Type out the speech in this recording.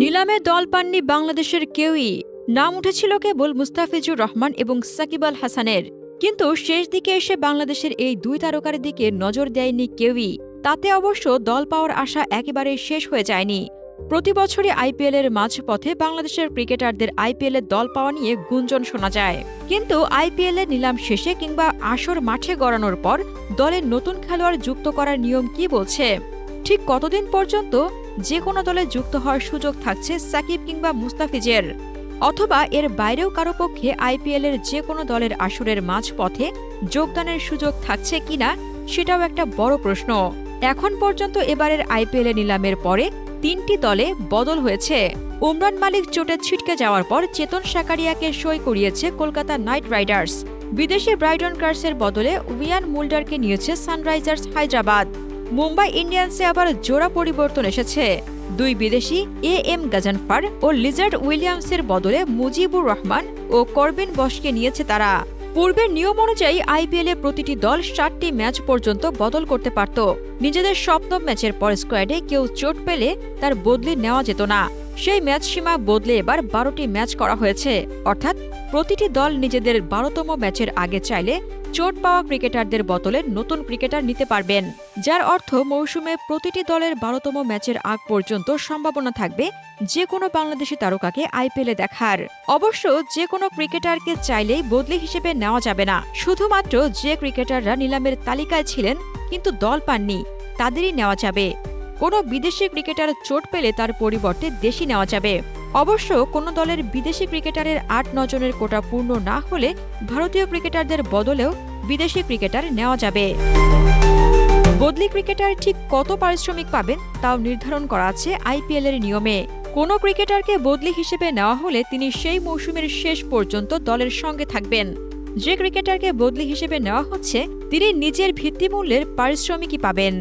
নিলামে দল পাননি বাংলাদেশের কেউই। নাম উঠেছিল কেবল মুস্তাফিজুর রহমান এবং সাকিব আল হাসানের। কিন্তু শেষ দিকে এসে বাংলাদেশের এই দুই তারকার দিকে নজর দেয়নি কেউই। তাতে অবশ্য দল পাওয়ার আশা একেবারেই শেষ হয়ে যায়নি। প্রতি বছরই আইপিএলের মাঝপথে বাংলাদেশের ক্রিকেটারদের আইপিএলে দল পাওয়া নিয়ে গুঞ্জন শোনা যায়। কিন্তু আইপিএলের নিলাম শেষে কিংবা আসর মাঠে গড়ানোর পর দলে নতুন খেলোয়াড় যুক্ত করার নিয়ম কি বলছে? ঠিক কতদিন পর্যন্ত যে কোনো দলে যুক্ত হওয়ার সুযোগ থাকছে সাকিব কিংবা মুস্তাফিজের? অথবা এর বাইরেও কারো পক্ষে আইপিএলের যে কোনো দলের আসরের মাঝপথে যোগদানের সুযোগ থাকছে কিনা সেটাও একটা বড় প্রশ্ন। এখন পর্যন্ত এবারের আইপিএল নিলামের পরে 3টি দলে বদল হয়েছে। উমরান মালিক চোটে ছিটকে যাওয়ার পর চেতন সাকারিয়াকে সই করিয়েছে কলকাতা নাইট রাইডার্স। বিদেশি ব্রাইটন কার্সের বদলে উইয়ান মুল্ডারকে নিয়েছে সানরাইজার্স হায়দ্রাবাদ। মুম্বাই ইন্ডিয়ান্সে আবার জোড়া পরিবর্তন এসেছে। 2 বিদেশি এম গাজানফার ও লিজার্ড উইলিয়ামসের বদলে মুজিবুর রহমান ও করবিন বশকে নিয়েছে তারা। পূর্বের নিয়ম অনুযায়ী আইপিএলে প্রতিটি দল 7টি ম্যাচ পর্যন্ত বদল করতে পারত। নিজেদের সপ্তম ম্যাচের পর স্কোয়াডে কেউ চোট পেলে তার বদলি নেওয়া যেত না। সেই ম্যাচ সীমা বদলে এবার 12টি ম্যাচ করা হয়েছে। অর্থাৎ প্রতিটি দল নিজেদের 12তম ম্যাচের আগে চাইলে চোট পাওয়া ক্রিকেটারদের বদলে নতুন ক্রিকেটার নিতে পারবেন। যার অর্থ মৌসুমে প্রতিটি দলের 12তম ম্যাচের আগ পর্যন্ত সম্ভাবনা থাকবে যে কোনো বাংলাদেশি তারকাকে আইপিএলে দেখার। অবশ্য যে কোনো ক্রিকেটারকে চাইলেই বদলি হিসেবে নেওয়া যাবে না। শুধুমাত্র যে ক্রিকেটাররা নিলামের তালিকায় ছিলেন কিন্তু দল পাননি তাদেরই নেওয়া যাবে। কোনো বিদেশি ক্রিকেটার চোট পেলে তার পরিবর্তে দেশি নেওয়া যাবে। অবশ্য কোনো দলের বিদেশি ক্রিকেটারের 8-9 জনের কোটা পূর্ণ না হলে ভারতীয় ক্রিকেটারদের বদলেও বিদেশি ক্রিকেটার নেওয়া যাবে। বদলি ক্রিকেটার ঠিক কত পারিশ্রমিক পাবেন তাও নির্ধারণ করা আছে আইপিএলের নিয়মে। কোনো ক্রিকেটারকে বদলি হিসেবে নেওয়া হলে তিনি সেই মৌসুমের শেষ পর্যন্ত দলের সঙ্গে থাকবেন। যে ক্রিকেটারকে বদলি হিসেবে নেওয়া হচ্ছে তিনি নিজের ভিত্তিমূল্যের পারিশ্রমিকই পাবেন।